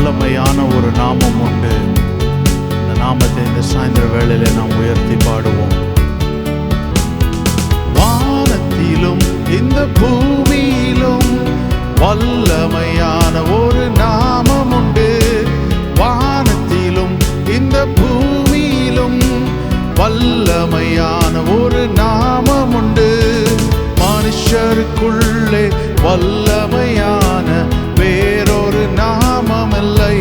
வல்லமையான ஒரு நாமம் உண்டு. இந்த நாமத்தை இந்த சாயந்தர வேளையிலே நாம் உயர்த்தி பாடுவோம். வானத்திலும் இந்த பூமியிலும் வல்லமையான ஒரு நாமம் உண்டு. வானத்திலும் இந்த பூமியிலும் வல்லமையான ஒரு நாமம் உண்டு. மனுஷருக்குள்ளே வல்லமையான வேறொரு நாமமில்லை.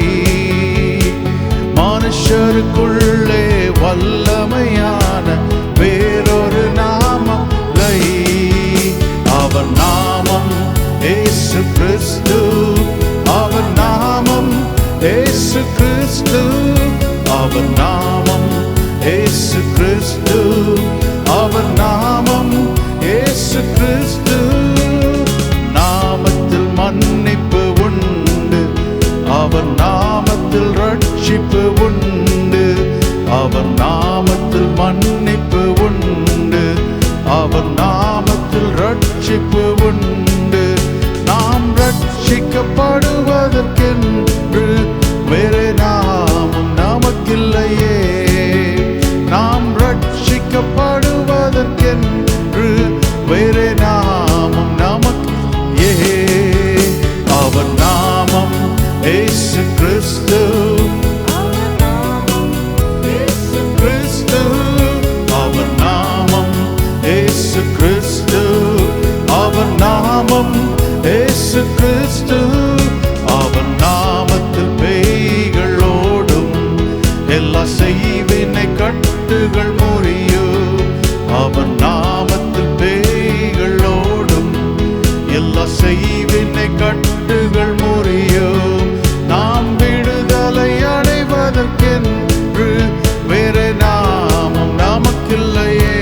மனுஷருக்குள்ளே வல்லமையான வேறொரு நாமம் இல்லை. அவர் நாமம் இயேசு கிறிஸ்து. அவர் நாமம் இயேசு கிறிஸ்து. அவர் நாமம் இயேசு கிறிஸ்து. அவர் நாமம் இயேசு கிறிஸ்து. நாமத்தில் மன்னிப்பு உண்டு. அவர் நாமத்தில் ரட்சிப்பு உண்டு. அவர் நாமத்தில் மன்னிப்பு உண்டு. அவர் நாமத்தில் ரட்சிப்பு உண்டு. நாம் ரட்சிக்கப்படுவதற்கென்று வேறு நாமம் நமக்கில்லையே. நாம் ரட்சிக்கப்படுவதற்கென்று வேறு நாமம் நமக்கு. அவர் நாமம் இயேசு கிறிஸ்து. கிறிஸ்து. அவர் நாமம் இயேசு கிறிஸ்து. அவர் நாமம் இயேசு கிறிஸ்து. அவர் நாமத்தில் பேய்கள் ஓடும். எல்லா செய்வினை கட்டுகள் முறியும். அவர் நாமத்தில் பேய்கள் ஓடும். எல்லா செய்வினை கட்டுகள் முறியும். நாம் விடுதலை அடைவதற்கென்று வேறு நாமம் நமக்கில்லையே.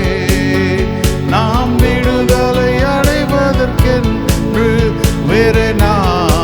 நாம் விடுதலை அடைவதற்கென்று வேறு நாமம்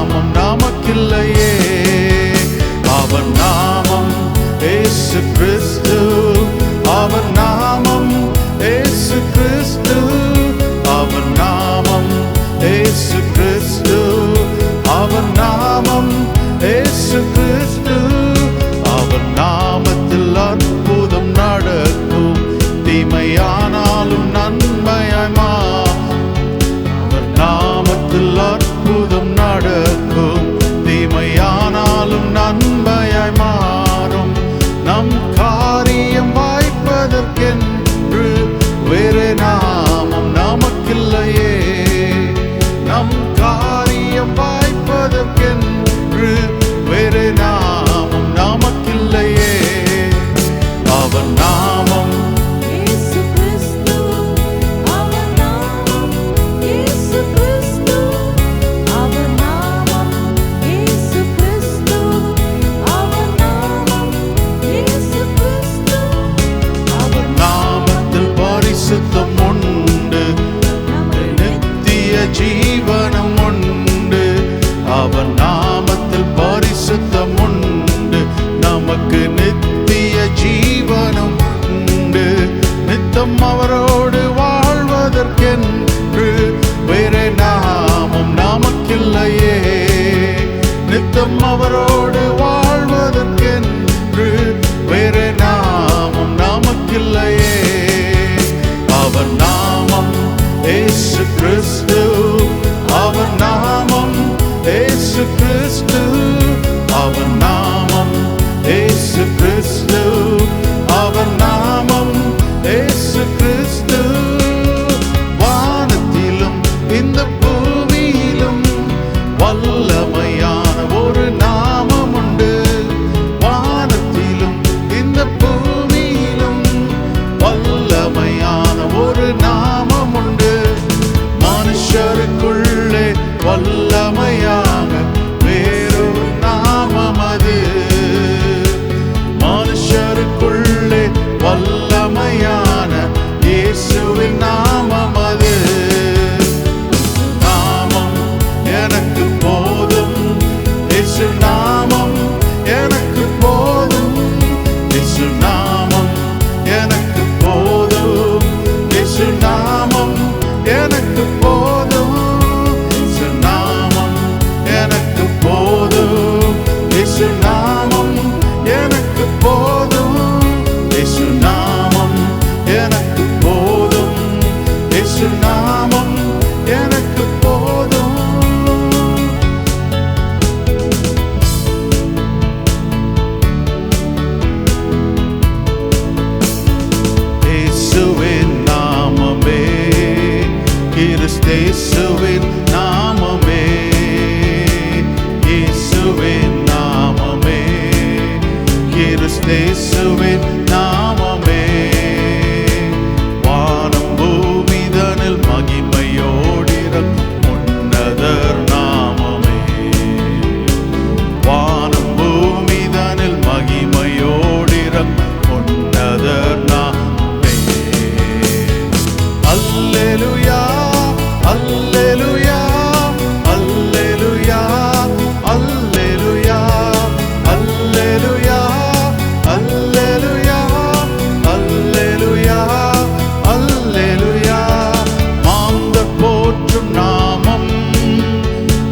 கிறிஸ்தேசுவின் நாமமே வானம் பூமிதனில் மகிமையோடிரும் உன்னதர் நாமமே வானம் பூமிதனில் மகிமையோடிரும் உன்னதர் நாமமே அல்லேலூயா அல்லேலூயா அல்லேலூயா அல்லேலூயா அல்லேலூயா அல்லேலூயா அல்லேலூயா அல்லேலூயா மாந்தர் போற்றும் நாமம்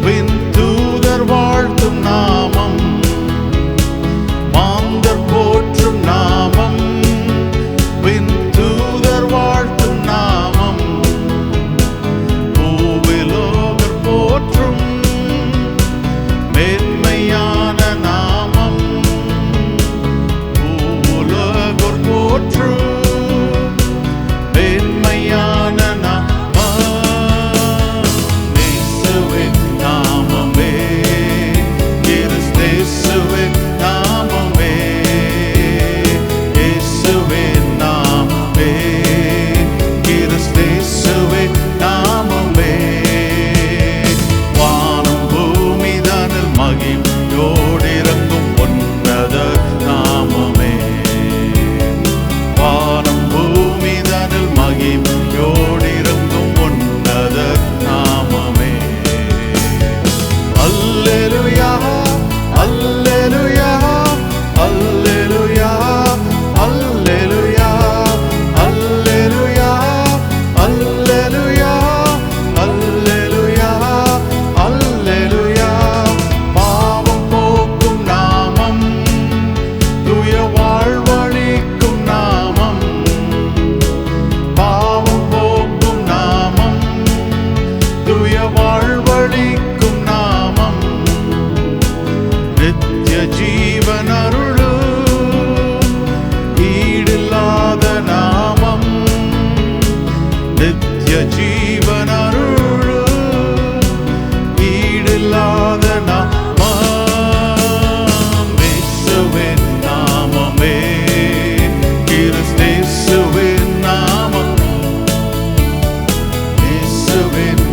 விண்தூதர் வாழ்த்தும் நாமம் மாந்தர் போற்றும் நாமம் விண்தூதர் வாழ்த்தும் நாமம் பூவிலோகர் போற்றும் மேன்மையான நாமம் பூவுலகோர் போற்றும் மேன்மையான நாமம் இயேசுவின் நாமமே கிறிஸ்தேசுவின் நாமமே இயேசுவின் நாமமே கிறிஸ்தேசுவின் நாமமே வானம் பூமிதனில் மகிமையோடிறங்கும் உன்னதர் நாமமே வானம் பூமிதனில் மகிமையோடிறங்கும் உன்னதர் நாமமே அல்லேலூயா அல்லேலூயா அல்லேலூயா அல்லேலூயா அல்லேலூயா அல்லேலூயா அல்லேலூயா அல்லேலூயா பாவம் போக்கும் நாமம் தூய வாழ்வழிக்கும் நாமம் பாவம் போக்கும் நாமம் தூய வாழ்வழிக்கும் நாமம் நித்திய ஜீவன் அருளும் ஈடில்லாத நாமம் நித்திய ஜீவன் அருளும் ஈடில்லாத நாமம் இயேசுவின் நாமமே கிறிஸ்தேசுவின் நாமம் இயேசுவின்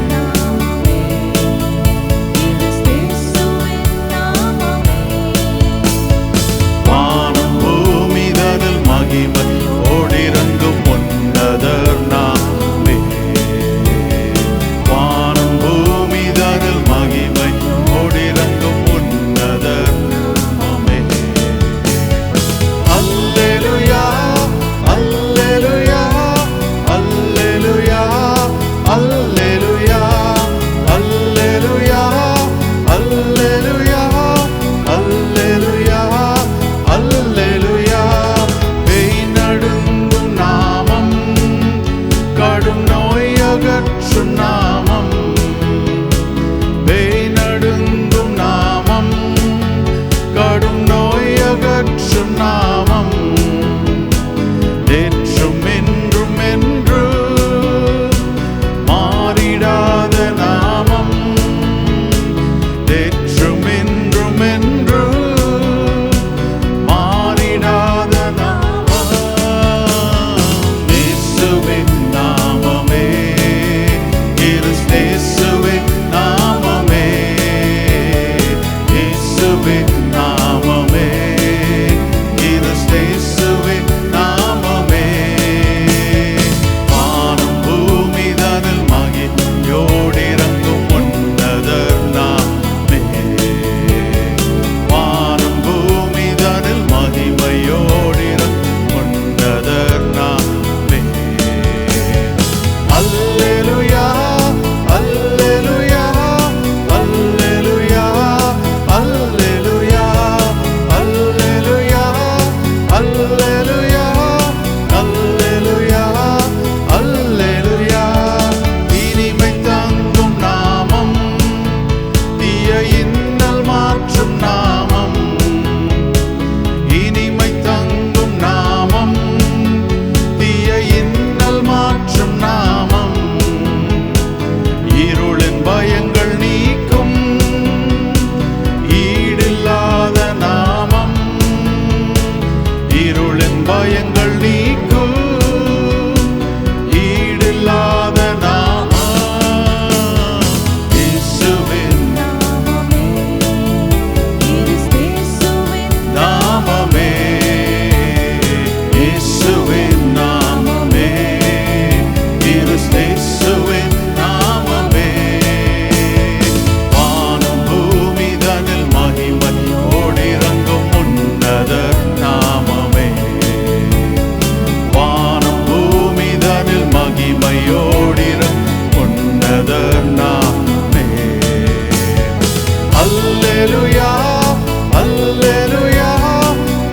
அல்லேலூயா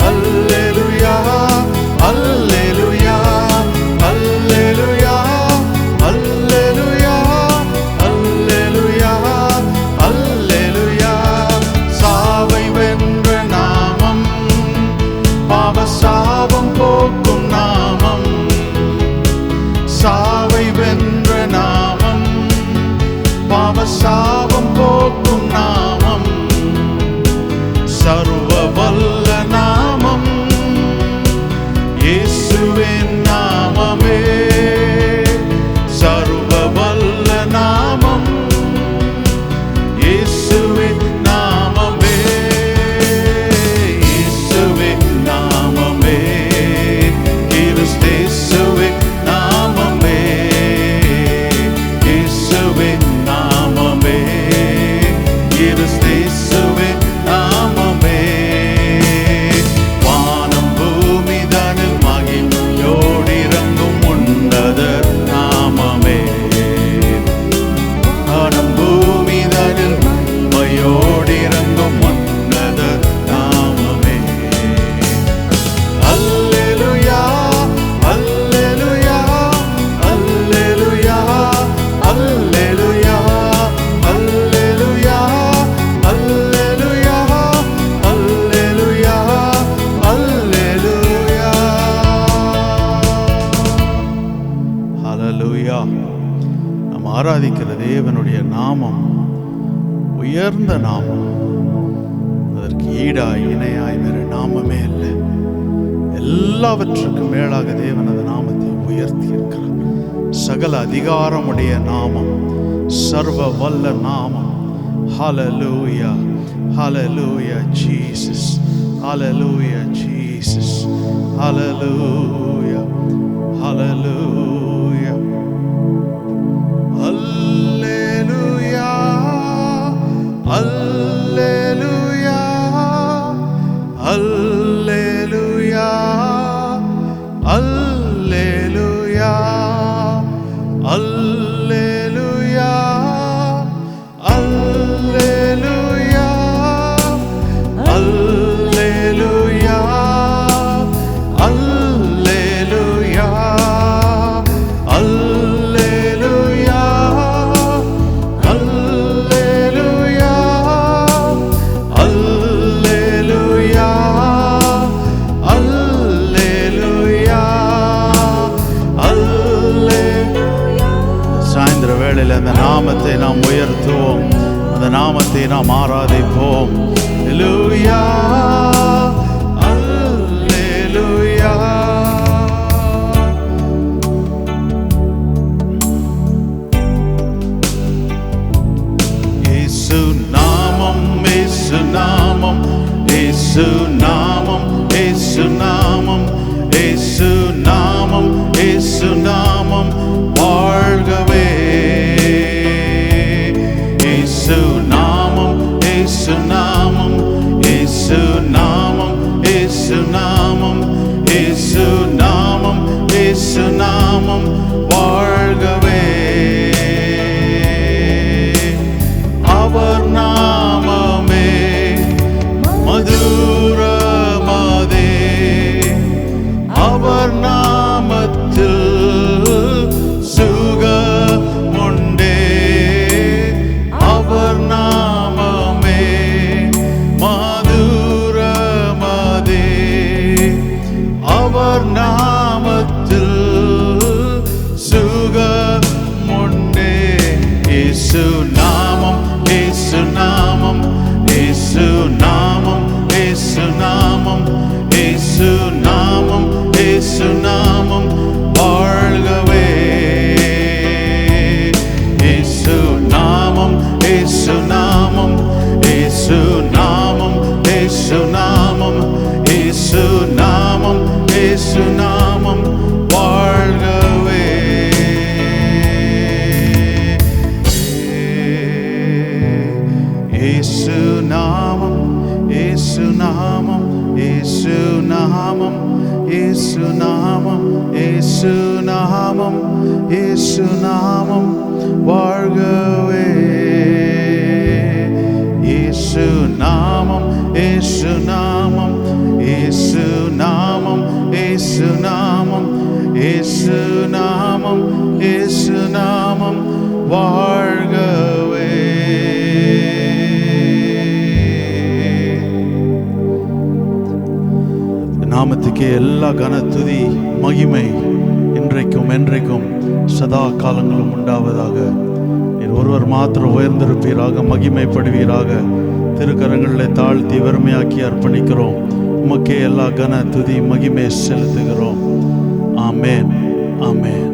அல்லேலூயா அல்லேலூயா அல்லேலூயா அல்லேலூயா அல்லேலூயா அல்லேலூயா. சாவை வென்ற நாமம், பாவ சாபம் போக்கும் நாமம், சாவை வென்ற நாமம், பாவ சாபம் போக்கும் நாமம், சர்வ வல்ல நாமம், இயேசுவின் நாமமே. சர்வ வல்ல நாமம், இயேசுவின் நாமமே. இயேசுவின் நாமமே, கிறிஸ்தேசுவின் நாமமே. இயேசுவின் நாமமே, கிறிஸ்தேசுவின் நாமமே. வானம் பூமி தனில் மகிமையோடிறங்கும் உன்னதர் நாமமே. வானம் பூமி தனில் மகிமையோடிறங்கும் உன்னதர் நாமமே. அல்லேலூயா அல்லேலூயா அல்லேலூயா அல்லேலூயா அல்லேலூயா அல்லேலூயா அல்லேலூயா அல்லேலூயா. ஹல்லேலூயா. நாம் ஆராதிக்கிற தேவனுடைய நாமம் உயர்ந்த நாமம். அதற்கு ஈடாய் இணையாய் வேறு நாமமே இல்லை. எல்லாவற்றுக்கும் மேலாக தேவன் அந்த நாமத்தை உயர்த்தி இருக்கிறார். சகல அதிகாரமுடைய நாமம், சர்வ வல்ல நாமம். ஹல்லேலூயா ஹல்லேலூயா ஜீசஸ், ஹல்லேலூயா ஜீசஸ், ஹல்லேலூயா ஹல்லேலூயா அல்லேலூயா அல்லேலூயா அல்லேலூயா அல்லேலூயா அல்லேலூயா அல்லேலூயா அல்லேலூயா அல்லேலூயா அல்லேலூயா அல்லேலூயா அல்லேலூயா அல்லேலூயா அல்லேலூயா. சாயந்தர வேளையில் அந்த நாமத்தை நாம் உயர்த்துவோம், அந்த நாமத்தை நாம் ஆராதிப்போம். அல்லேலூயா அல்லேலூயா. இயேசு நாமம், இயேசு நாமம், இயேசு நாமம், இயேசு நாமம், இயேசு நாமம், இயேசு நாமம் வாழ்கவே. இயேசு நாமம், இயேசு நாமம், இயேசு நாமம், இயேசு நாமம், இயேசு நாமம், இயேசு நாமம் வாழ்கவே. அவர் நாமமே மதுரமாதே, அவர் நாமத்தில் சுகமுண்டே. அவர் நாமமே மதுரமாதே, அவர் நாமத்தில் சுகமுண்டே. இயேசு நாமம், இயேசு நாமம், இயேசு நாமம், இயேசு நாமம், இயேசு நாமம், இயேசு நாமம் வாழ்கவே. இயேசு நாமம், இயேசு நாமம், இயேசு நாமம், இயேசு நாமம், இயேசு நாமம், இயேசு நாமம் வாழ்கவே. இயேசு நாமம், இயேசு நாமம், இயேசு நாமம், இயேசு நாமம், இயேசு நாமம், இயேசு நாமம் வாழ்கவே. இயேசு நாமம், இயேசு நாமம், இயேசு நாமம், இயேசு நாமம், இயேசு நாமம், இயேசு நாமம் வாழ்கவே. நாமத்துக்கே எல்லா கனத்துதி மகிமை இன்றைக்கும் என்றைக்கும் சதா காலங்களும் உண்டாவதாக. நீர் ஒருவர் மாத்திரம் உயர்ந்திருப்பீராக, மகிமைப்படுவீராக. திருக்கரங்களில் தாழ்த்தி வெறுமையாக்கி அர்ப்பணிக்கிறோம். உமக்கே எல்லா கன துதி மகிமை செலுத்துகிறோம். ஆமேன், ஆமேன்.